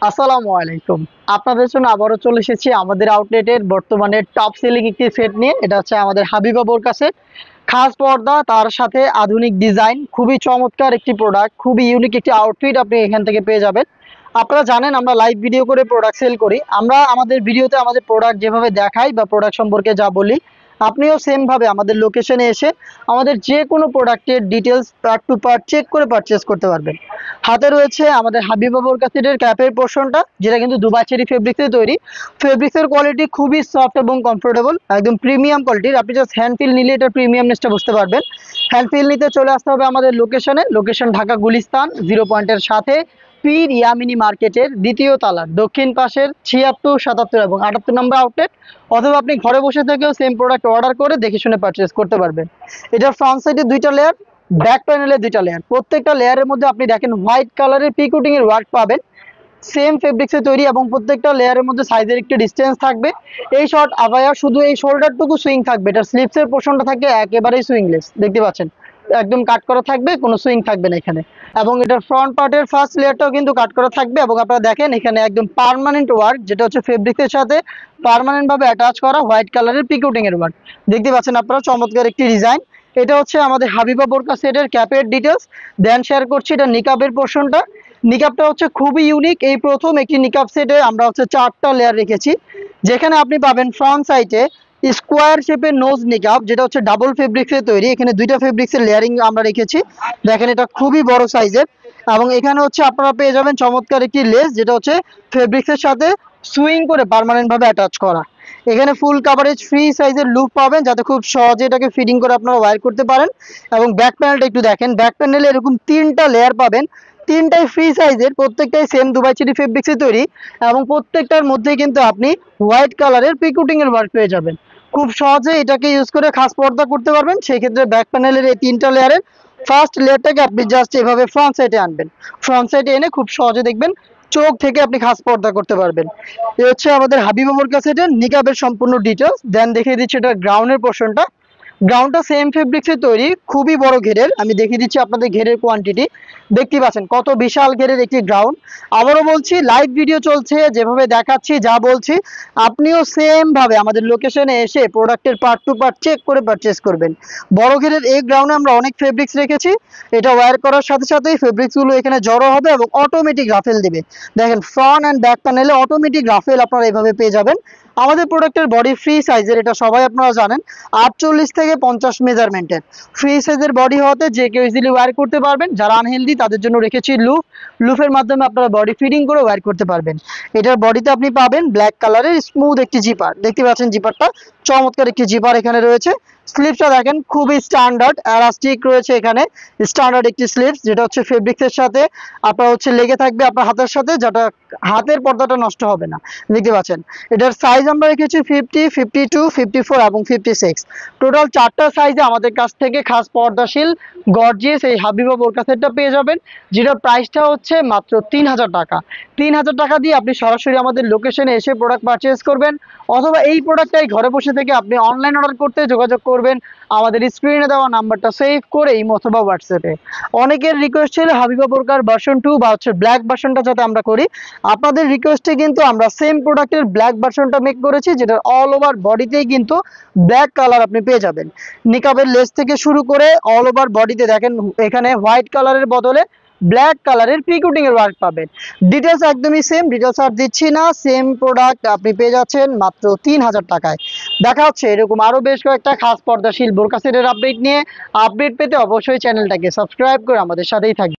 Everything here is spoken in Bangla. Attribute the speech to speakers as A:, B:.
A: আসসালামু আলাইকুম। আপনাদের জন্য আবারও চলে এসেছি আমাদের আউটলেটের বর্তমানে টপ সেলিং একটি সেট নিয়ে। এটা হচ্ছে আমাদের হাবিবা বোরকাসের খাস পর্দা, তার সাথে আধুনিক ডিজাইন, খুবই চমৎকার একটি প্রোডাক্ট, খুবই ইউনিক একটি আউটফিট আপনি এখান থেকে পেয়ে যাবেন। আপনারা জানেন আমরা লাইভ ভিডিও করে প্রোডাক্ট সেল করি। আমরা আমাদের ভিডিওতে আমাদের প্রোডাক্ট যেভাবে দেখাই বা প্রোডাক্ট সম্পর্কে যা বলি, আপনিও সেম ভাবে আমাদের লোকেশনে এসে আমাদের যে কোনো প্রোডাক্টের details part to part check করে পারচেস করতে পারবেন। হাতে রয়েছে আমাদের হাবিবা বোরকাসেটের ক্যাপের পোর্শনটা, যেটা কিন্তু দুবাই চেরি ফেব্রিক্সে তৈরি। ফেব্রিক্সের কোয়ালিটি খুবই সফট এবং কমফোর্টেবল, একদম প্রিমিয়াম কোয়ালিটির। আপনি জাস্ট হ্যান্ড ফিল নিলে এটার প্রিমিয়ামনেসটা বুঝতে পারবেন। হ্যান্ড ফিল নিতে চলে আসতে হবে আমাদের লোকেশনে। লোকেশন ঢাকা গুলিস্তান 0 পয়েন্টের সাথে পীর ইয়ামিনী মার্কেটের দ্বিতীয় তলার দক্ষিণ পাশের 76, 77 এবং 78 নম্বর আউটলেট। অথবা আপনি ঘরে বসে থেকেও সেম প্রোডাক্ট অর্ডার করে দেখে শুনে পারচেস করতে পারবেন। এটার ফ্রন্ট সাইডে দুইটা লেয়ার, ব্যাক প্যানেলে দুইটা লেয়ার। প্রত্যেকটা লেয়ারের মধ্যে আপনি দেখেন হোয়াইট কালারের পিকুটিং এর ওয়ার্ক পাবেন, সেম ফেব্রিক্সে তৈরি, এবং প্রত্যেকটা লেয়ারের মধ্যে সাইজের একটি ডিস্টেন্স থাকবে। এই শর্ট আবায়া শুধু এই শোল্ডারটুকু সুইং থাকবে, এটা স্লিপসের পোর্শনটা থাকে একেবারেই সুইংলেস, দেখতে পাচ্ছেন একদম কাট করা থাকবে, কোনো সুইং থাকবে না এখানে। এবং এটার ফ্রন্ট পার্টের ফার্স্ট লেয়ারটাও কিন্তু কাট করা থাকবে। এবং আপনারা দেখেন এখানে একদম পার্মানেন্ট ওয়ার্ক, যেটা হচ্ছে ফেব্রিক্সের সাথে পার্মানেন্ট ভাবে অ্যাটাচ করা হোয়াইট কালারের পিকুটিং এর ওয়ার্ক, দেখতে পাচ্ছেন আপনারা, চমৎকার একটি ডিজাইন। এটা হচ্ছে আমাদের হাবিবা বোরকা সেটের ক্যাপের ডিটেলস। দেন শেয়ার করছি এটা নিকাবের পোর্শনটা। নিকাবটা হচ্ছে খুবই ইউনিক, এই প্রথম একটি নিকাব সেটে আমরা হচ্ছে 4টা লেয়ার রেখেছি, যেখানে আপনি পাবেন ফ্রন্ট সাইডে স্কোয়ার শেপের নোজ নিকাব, যেটা হচ্ছে ডাবল ফেব্রিক্সে তৈরি। এখানে দুইটা ফেব্রিক্সের লেয়ারিং আমরা রেখেছি, দেখেন এটা খুবই বড় সাইজের। এবং এখানে হচ্ছে আপনারা পেয়ে যাবেন চমৎকার একটি লেস, যেটা হচ্ছে ফেব্রিক্সের সাথে সুইং করে পার্মানেন্ট ভাবে অ্যাটাচ করা। এখানে ফুল কাভারেজ ফ্রি সাইজের লুপ পাবেন, যাতে খুব সহজে এটাকে ফিটিং করে আপনারা ওয়্যার করতে পারেন। এবং ব্যাক প্যানেলটা একটু দেখেন, ব্যাক প্যানেলে এরকম 3টা লেয়ার পাবেন, 3টাই ফ্রি সাইজের, প্রত্যেকটাই সেম দুবাই চেরি ফেব্রিক্সে তৈরি। এবং প্রত্যেকটার মধ্যে কিন্তু আপনি হোয়াইট কালারের পিকুটিং এর ওয়ার্ক পেয়ে যাবেন। খুব সহজে এটাকে ইউজ করে খাস পর্দা করতে পারবেন। সেই ক্ষেত্রে ব্যাক প্যানেলের এই 3টা লেয়ারের ফার্স্ট লেয়ারটাকে আপনি জাস্ট এভাবে ফ্রন্ট সাইডে আনবেন, ফ্রন্ট সাইডে এনে খুব সহজে দেখবেন চোখ থেকে আপনি খাস পর্দা করতে পারবেন। এ হচ্ছে আমাদের হাবিবা বোরকা সেটের নিকাবের সম্পূর্ণ ডিটেলস। দেন দেখিয়ে দিচ্ছি এটা গ্রাউন্ডের পোর্শনটা। গ্রাউন্ডটা সেম ফেব্রিক্সে তৈরি, খুবই বড় ঘেরের। আমি দেখিয়ে দিচ্ছি আপনাদের ঘেরের কোয়ান্টিটি, দেখতে পাচ্ছেন কত বিশাল ঘেরের একটি গ্রাউন্ড। আবারও বলছি, লাইভ ভিডিও চলছে, যেভাবে দেখাচ্ছি যা বলছি আপনিও সেম ভাবে আমাদের লোকেশনে এসে প্রোডাক্টের পার্ট টু পার্ট চেক করে পারচেস করবেন। বড় ঘেরের এই গ্রাউন্ডে আমরা অনেক ফেব্রিক্স রেখেছি, এটা ওয়্যার করার সাথে সাথেই ফেব্রিক্সগুলো এখানে জড়ো হবে এবং অটোমেটিক রাফেল দেবে। দেখেন ফ্রন্ট অ্যান্ড ব্যাক প্যানেলে অটোমেটিক রাফেল আপনারা এভাবে পেয়ে যাবেন। আমাদের প্রোডাক্টের বডি ফ্রি সাইজের, এটা সবাই আপনারা জানেন, 48 থেকে 50 মেজারমেন্টের ফ্রি সাইজের বডি হওয়াতে যে কেউ ইজিলি ওয়্যার করতে পারবেন। যারা আনহেলদি তাদের জন্য রেখেছি লুফ, লুফের মাধ্যমে আপনারা বডি ফিটিং করে ওয়্যার করতে পারবেন। এটার বডিতে আপনি পাবেন ব্ল্যাক কালারের স্মুথ একটি জিপার, দেখতে পাচ্ছেন জিপারটা চমৎকার একটি জিপার এখানে রয়েছে। স্লিপসটা দেখেন খুবই স্ট্যান্ডার্ড, এলাস্টিক রয়েছে এখানে, স্ট্যান্ডার্ড একটি স্লিপস, যেটা হচ্ছে ফেব্রিক্সের সাথে আপনার হচ্ছে লেগে থাকবে আপনার হাতের সাথে, যেটা হাতের পর্দাটা নষ্ট হবে না, দেখতে পাচ্ছেন। এটার সাইজ আমরা রেখেছি 50, 52, 54 এবং 56। টোটাল 4টা সাইজে আমাদের কাছ থেকে খাস পর্দাশীল গর্জিয়াস এই হাবিবা বোরকা সেটটা পেয়ে যাবেন, যেটার প্রাইসটা হচ্ছে মাত্র 3000 টাকা। 3000 টাকা দিয়ে আপনি সরাসরি আমাদের লোকেশনে এসে প্রোডাক্ট পারচেস করবেন, অথবা এই প্রোডাক্টটাই ঘরে বসে থেকে আপনি অনলাইন অর্ডার করতে যোগাযোগ করবেন আমাদের স্ক্রিনে দেওয়া নাম্বারটা সেভ করে ইমো অথবা হোয়াটসঅ্যাপে। অনেকের রিকোয়েস্ট ছিল হাবিবা বোরকার ভার্সন 2 বা হচ্ছে ব্ল্যাক ভার্সনটা যাতে আমরা করি। আপনাদের রিকোয়েস্টে কিন্তু আমরা সেম প্রোডাক্টের ব্ল্যাক ভার্সনটা মেক করেছি, যেটা অল ওভার বডিতেই কিন্তু ব্ল্যাক কালার আপনি পেয়ে যাবেন। নিকাবের লেস থেকে শুরু করে অল ওভার বডিতে দেখেন এখানে হোয়াইট কালারের বদলে ব্ল্যাক কালারের পিকুটিং এর ওয়ার্ক পাবেন। ডিটেলস একদমই সেম, ডিটেলস আর দিচ্ছি না, সেম প্রোডাক্ট আপনি পেয়ে যাচ্ছেন মাত্র 3000 টাকায়। দেখা হচ্ছে এরকম আরো বেশ কয়েকটা খাস পর্দাশীল বোরকা সেটের আপডেট নিয়ে। আপডেট পেতে অবশ্যই চ্যানেলটাকে সাবস্ক্রাইব করে আমাদের সাথেই থাকবেন।